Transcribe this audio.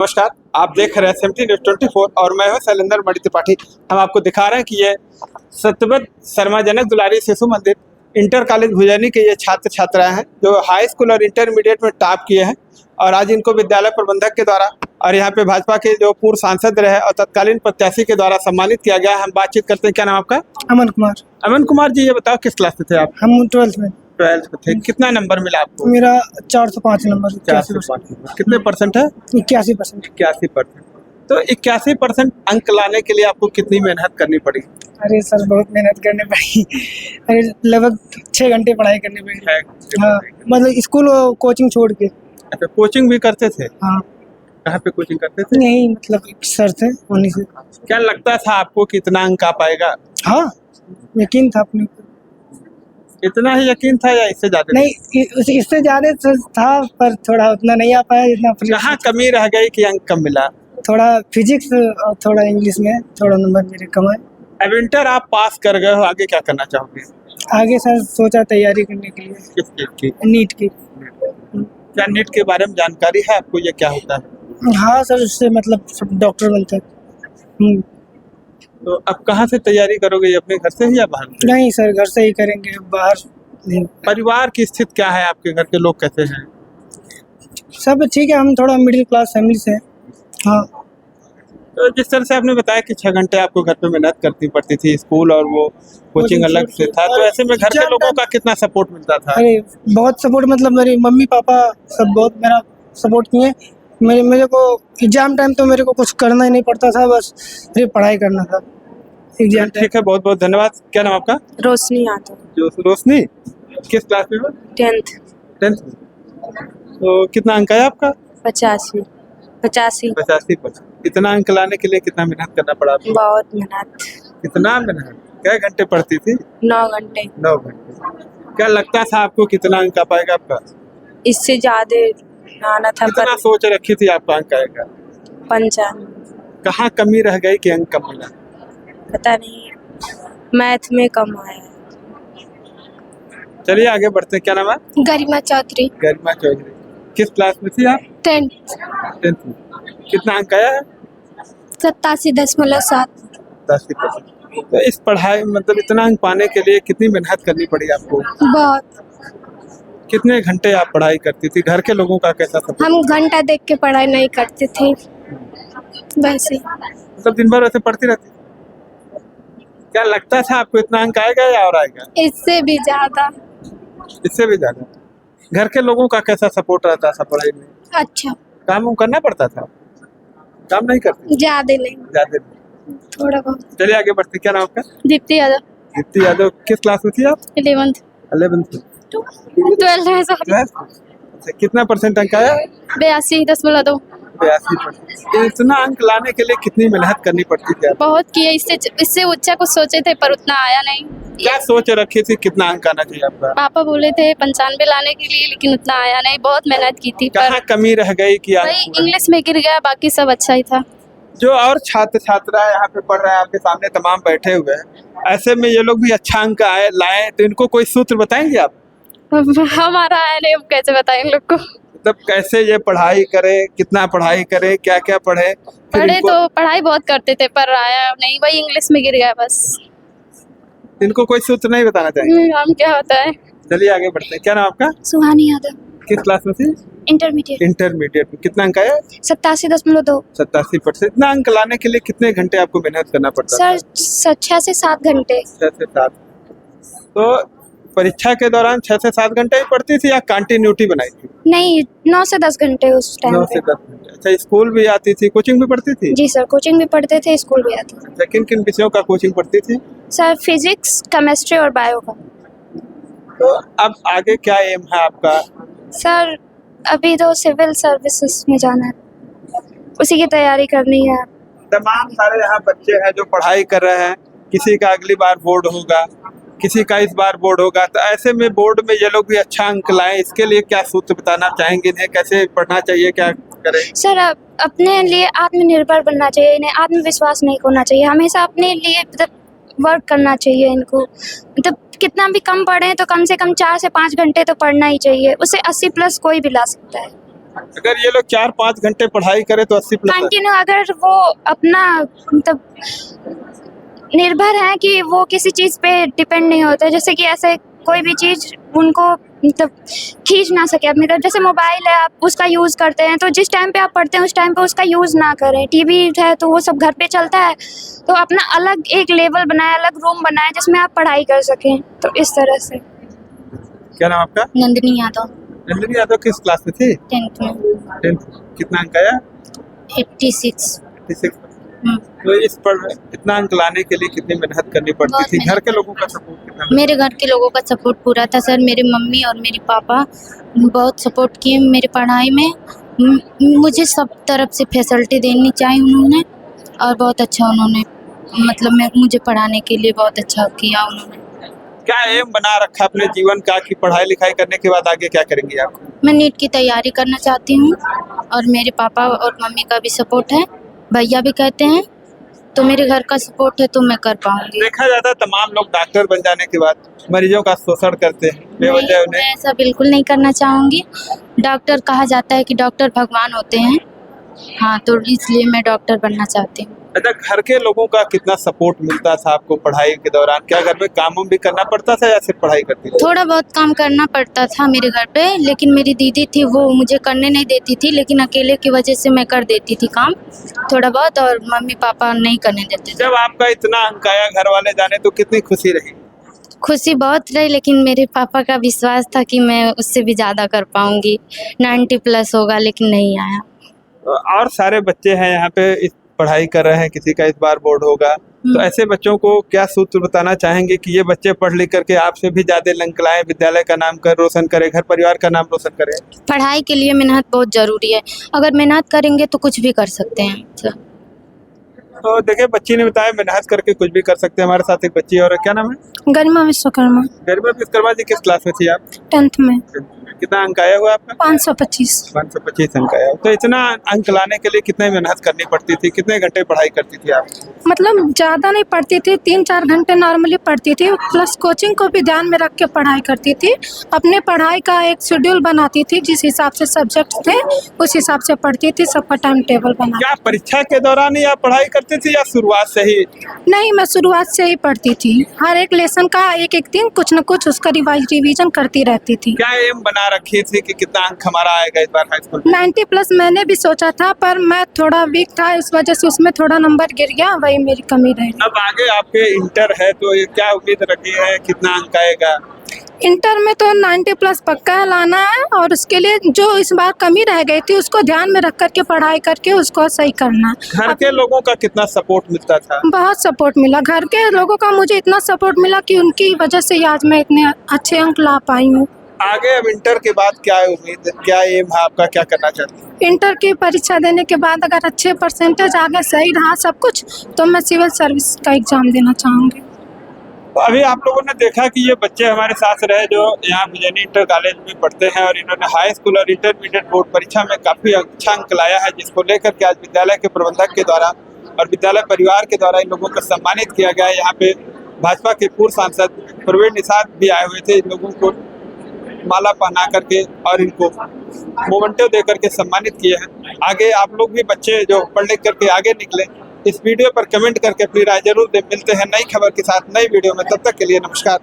नमस्कार, आप देख रहे हैं SMT न्यूज़ 24 और मैं हूं शैलेंद्र मणि त्रिपाठी। हम आपको दिखा रहे हैं कि ये सत्यव्रत शर्मा जनक दुलारी शिशु मंदिर इंटर कॉलेज भुजैनी के ये छात्र छात्राएं हैं जो हाई स्कूल और इंटरमीडिएट में टॉप किए हैं और आज इनको विद्यालय प्रबंधक के द्वारा और यहाँ पे भाजपा के जो पूर्व सांसद रहे और तत्कालीन प्रत्याशी के द्वारा सम्मानित किया गया। हम बातचीत करते हैं। क्या नाम आपका? अमन कुमार। अमन कुमार जी, ये बताओ किस क्लास में थे आप? हम 12th में। 12th में थे। कितना नंबर मिला आपको? मेरा 405 नंबर। 405। कितने परसेंट है? 81%। 81%। तो 81% अंक लाने के लिए आपको कितनी मेहनत करनी पड़ी? अरे सर, बहुत मेहनत करनी पड़ी। अरे लगभग 6 घंटे पढ़ाई करनी पड़ी। हाँ, मतलब स्कूल और कोचिंग छोड़ के। अच्छा, कोचिंग भी करते थे? हाँ। कहाँ पे कोचिंग करते थे? नहीं, मतलब सर थे उन्हीं से। क्या लगता था आपको कितना अंक आ पाएगा? हाँ, यकीन था अपने ऊपर। इतना ही यकीन था या इससे ज्यादा? नहीं, इससे ज्यादा था पर थोड़ा उतना नहीं आ पाया जितना। कहाँ कमी रह गई कि अंक कम मिला? थोड़ा फिजिक्स और थोड़ा इंग्लिश में थोड़ा नंबर मेरे कम आए। अब इंटर आप पास कर गए हो, आगे क्या करना चाहोगे? आगे सर सोचा तैयारी करने के लिए। किस चीज की? नीट की। क्या नीट के बारे में जानकारी है आपको? ये क्या होता है? हाँ सर, उससे मतलब सब डॉक्टर बनते हैं। तो अब कहाँ से तैयारी करोगे? अपने घर से ही या बाहर से? नहीं सर, घर से ही करेंगे, बाहर नहीं। परिवार की स्थिति क्या है? आपके घर के लोग कैसे हैं? सब ठीक है, हम थोड़ा मिडिल क्लास फैमिली से हैं। हाँ। तो जिस तरह से आपने बताया कि 6 घंटे आपको घर पे मेहनत करनी पड़ती थी, स्कूल और वो कोचिंग अलग से था, तो ऐसे में घर के लोगों का कितना सपोर्ट मिलता था? अरे बहुत सपोर्ट, मतलब मेरी मम्मी पापा सब बहुत मेरा सपोर्ट किए। मेरे को एग्जाम टाइम तो मेरे को कुछ करना ही नहीं पड़ता था, बस सिर्फ पढ़ाई करना था एग्जाम टाइम। ठीक है, बहुत बहुत धन्यवाद। क्या नाम आपका? रोशनी यादव। जो रोशनी, किस क्लास में हो? 10th। 10th में। तो कितना अंक है आपका? 85। 85%। इतना अंक लाने के लिए कितना मेहनत करना पड़ा आपको? बहुत मेहनत। कितना मेहनत? क्या घंटे पढ़ती थी? 9 घंटे। 9 घंटे। क्या लगता था आपको कितना अंक आ पाएगा आपका? इससे ज्यादा आना था कितना पर सोच रखी थी आपका अंक आएगा? 95। कहाँ कमी रह गई कि अंक कम मिला? पता नहीं, मैथ में कम आया। चलिए आगे बढ़ते हैं। क्या नाम है? गरिमा चौधरी। गरिमा चौधरी। किस क्लास में थी आप? 10th। 10th में। कितना अंक आया है? 87.7। 80%। तो इस पढ़ाई मतलब इतना अंक पाने के लिए कितनी मेहनत करनी पड़ी आपको? बहुत। कितने घंटे आप पढ़ाई करती थी? घर के लोगों का कैसा सपोर्ट? हम घंटा देख के पढ़ाई नहीं करते थे, वैसे। मतलब दिन भर वैसे पढ़ती रहती? क्या लगता था आपको इतना अंक आएगा या और आएगा? इससे भी ज्यादा। इससे भी ज्यादा? घर के लोगों का कैसा सपोर्ट रहता था पढ़ाई में? अच्छा। काम वाम करना पड़ता था? काम नहीं करती? ज्यादा नहीं, ज्यादा नहीं। थोड़ा बहुत। चलिए आगे बढ़ते। क्या नाम आपका? दीप्ति यादव। दीप्ति यादव। किस क्लास में थी आप? 11th। 11th में। 12th है सर। 12th में। अच्छा, कितना परसेंट अंक आया? 82.2। 82%। इतना अंक लाने के लिए कितनी मेहनत करनी पड़ती थी? बहुत किए, इससे ऊंचा कुछ सोचे थे पर उतना आया नहीं। क्या सोच रखी थी कितना अंक आना चाहिए आपका? पापा बोले थे 95 लाने के लिए, लेकिन उतना आया नहीं। बहुत मेहनत की थी पर कहाँ कमी रह गई कि वही इंग्लिश में गिर गया, बाकी सब अच्छा ही था। जो और छात्र छात्रा यहाँ पे पढ़ रहे हैं, आपके सामने तमाम बैठे हुए हैं, ऐसे में ये लोग भी अच्छा अंक लाए, तो इनको कोई सूत्र बताएंगे आप? हमारा आया नहीं, अब कैसे बताएं इन लोग को? मतलब कैसे ये पढ़ाई करे, कितना पढ़ाई करे, क्या क्या पढ़े? पढ़े तो पढ़ाई बहुत करते थे पर आया नहीं, वही इंग्लिश में गिर गया बस। इनको कोई सूत्र नहीं बताना चाहिए? हम क्या होता है। चलिए आगे बढ़ते हैं। क्या नाम आपका? सुहानी यादव। किस क्लास में थी? इंटरमीडिएट। इंटरमीडिएट में। कितना अंक आया? 87.2। 87%। इतना अंक लाने के लिए कितने घंटे आपको मेहनत करना पड़ता था? सर 6 से 7 घंटे। 6 से 7। तो परीक्षा के दौरान 6 से 7 घंटे ही पढ़ती थी या कंटिन्यूटी बनाई थी? नहीं, 9 से 10 घंटे उस टाइम 9 से 10 घंटे। अच्छा, स्कूल भी आती थी, कोचिंग भी पढ़ती थी? जी सर, कोचिंग भी पढ़ते थे, स्कूल भी आते थे। अच्छा, किन किन विषयों का कोचिंग पढ़ती थी? सर फिजिक्स, केमिस्ट्री और बायो का। तो अब आगे क्या एम है आपका? सर अभी तो सिविल सर्विसेज में जाना है, उसी की तैयारी करनी है। तमाम सारे यहाँ बच्चे हैं जो पढ़ाई कर रहे हैं, किसी का अगली बार बोर्ड होगा, किसी का इस बार बोर्ड होगा, तो ऐसे में बोर्ड में ये लोग भी अच्छा अंक लाएं, इसके लिए क्या सूत्र बताना चाहेंगे? इन्हें कैसे पढ़ना चाहिए, क्या करें? सर अपने लिए आत्मनिर्भर बनना चाहिए, इन्हें आत्मविश्वास नहीं खोना चाहिए, हमेशा अपने लिए मतलब वर्क करना चाहिए इनको। मतलब कितना भी कम पढ़ें तो कम से कम 4 से 5 घंटे तो पढ़ना ही चाहिए, उससे 80+ कोई भी ला सकता है। अगर ये लोग 4-5 घंटे पढ़ाई करे तो 80+ है। कंटिन्यू अगर वो अपना मतलब निर्भर है कि वो किसी चीज़ पे डिपेंड नहीं होते, जैसे कि ऐसे कोई भी चीज़ उनको मतलब खींच ना सके अपनी तरफ। जैसे मोबाइल है, आप उसका यूज़ करते हैं तो जिस टाइम पे आप पढ़ते हैं उस टाइम पे उसका यूज़ ना करें। टीवी है तो वो सब घर पे चलता है, तो अपना अलग एक लेवल बनाए, अलग रूम बनाए जिसमें आप पढ़ाई कर सकें। तो इस तरह से। क्या नाम आपका? नंदिनी यादव, नंदिनी यादव किस क्लास में थी? 10th में 10th। कितना अंक आया? 86। 86। तो इस पर इतना अंक लाने के लिए कितनी मेहनत करनी पड़ती बहुत थी? घर मेहनत के लोगों का सपोर्ट कितना? मेरे घर के लोगों का सपोर्ट पूरा था सर। मेरी मम्मी और मेरे पापा बहुत सपोर्ट किए मेरी पढ़ाई में। मुझे सब तरफ से फैसिलिटी देनी चाहिए उन्होंने, और बहुत अच्छा उन्होंने मतलब मुझे पढ़ाने के लिए बहुत अच्छा किया उन्होंने। क्या एम बना रखा अपने जीवन का कि पढ़ाई लिखाई करने के बाद आगे क्या करेंगी आप? मैं नीट की तैयारी करना चाहती हूँ, और मेरे पापा और मम्मी का भी सपोर्ट है, भैया भी कहते हैं, तो मेरे घर का सपोर्ट है तो मैं कर पाऊंगी। देखा जाता है तमाम लोग डॉक्टर बन जाने के बाद मरीजों का शोषण करते हैं बेवजह नहीं, उन्हें। मैं ऐसा बिल्कुल नहीं करना चाहूँगी। डॉक्टर कहा जाता है कि डॉक्टर भगवान होते हैं, हाँ, तो इसलिए मैं डॉक्टर बनना चाहती हूँ। अच्छा, घर के लोगों का कितना सपोर्ट मिलता था आपको पढ़ाई के दौरान? क्या घर में काम भी करना पड़ता था या सिर्फ पढ़ाई करती थी? थोड़ा बहुत काम करना पड़ता था मेरे घर पे, लेकिन मेरी दीदी थी वो मुझे करने नहीं देती थी, लेकिन अकेले की वजह से मैं कर देती थी काम थोड़ा बहुत, और मम्मी पापा नहीं करने देते थे। जब आपका इतना अंक आया घर वाले जाने तो कितनी खुशी रही? खुशी बहुत रही, लेकिन मेरे पापा का विश्वास था कि मैं उससे भी ज़्यादा कर पाऊंगी, 90+ होगा, लेकिन नहीं आया। और सारे बच्चे हैं यहाँ पे इस पढ़ाई कर रहे हैं, किसी का इस बार बोर्ड होगा, तो ऐसे बच्चों को क्या सूत्र बताना चाहेंगे कि ये बच्चे पढ़ लिख करके आपसे भी ज्यादा अंक लाएं, विद्यालय का नाम रोशन करें, घर परिवार का नाम रोशन करें? पढ़ाई के लिए मेहनत बहुत ज़रूरी है, अगर मेहनत करेंगे तो कुछ भी कर सकते हैं। तो देखिए, बच्ची ने बताया मेहनत करके कुछ भी कर सकते हैं। हमारे साथ एक बच्ची और, क्या नाम है? गरिमा विश्वकर्मा, गरिमा विश्वकर्मा जी किस क्लास में थी आप? 10th में कितना अंक आया हुआ आपका? 525। 525 अंक आया। तो इतना अंक लाने के लिए कितनी मेहनत करनी पड़ती थी? कितने घंटे पढ़ाई करती थी आप? मतलब ज़्यादा नहीं पढ़ती थी, 3-4 घंटे नॉर्मली पढ़ती थी, प्लस कोचिंग को भी ध्यान में रख के पढ़ाई करती थी। अपने पढ़ाई का एक शेड्यूल बनाती थी, जिस हिसाब से सब्जेक्ट थे उस हिसाब से पढ़ती थी, सबका टाइम टेबल बना। क्या परीक्षा के दौरान ही आप पढ़ाई करती थी या शुरुआत से ही? नहीं, मैं शुरुआत से ही पढ़ती थी, हर एक लेसन का एक दिन कुछ न कुछ उसका रिवीजन करती रहती थी। क्या एम बना रखी थी कि कितना अंक हमारा आएगा इस बार हाई स्कूल? 90+ मैंने भी सोचा था, पर मैं थोड़ा वीक था, इस वजह से उसमें थोड़ा नंबर गिर गया, वही मेरी कमी रही। अब आगे आपके इंटर है तो ये क्या उम्मीद रखी है, कितना अंक आएगा? इंटर में तो 90+ पक्का लाना है, और उसके लिए जो इस बार कमी रह गई थी उसको ध्यान में रख करके पढ़ाई करके उसको सही करना। घर के लोगों का कितना सपोर्ट मिलता था? बहुत सपोर्ट मिला, घर के लोगों का मुझे इतना सपोर्ट मिला कि उनकी वजह से आज मैं इतने अच्छे अंक ला पाई हूँ। आगे अब इंटर के बाद क्या उम्मीद, क्या एम है आपका, क्या करना चाहते हैं? इंटर की परीक्षा देने के बाद अगर अच्छे परसेंटेज आगे सही रहा सब कुछ, तो मैं सिविल सर्विस का एग्जाम देना चाहूँगी। तो अभी आप लोगों ने देखा कि ये बच्चे हमारे साथ रहे जो यहाँ भुजैनी इंटर कॉलेज में पढ़ते हैं, और इन्होंने हाई स्कूल और इंटरमीडिएट बोर्ड परीक्षा में काफ़ी अच्छा अंक लाया है, जिसको लेकर के आज विद्यालय के प्रबंधक के द्वारा और विद्यालय परिवार के द्वारा इन लोगों को सम्मानित किया गया है। यहाँ पे भाजपा के पूर्व सांसद प्रवीण निषाद भी आए हुए थे, इन लोगों को माला पहना करके और इनको मोमेंटो दे करके सम्मानित किए हैं। आगे आप लोग भी बच्चे जो पढ़ लिख करके आगे निकले, इस वीडियो पर कमेंट करके अपनी राय जरूर दें। मिलते हैं नई खबर के साथ नई वीडियो में, तब तक के लिए नमस्कार।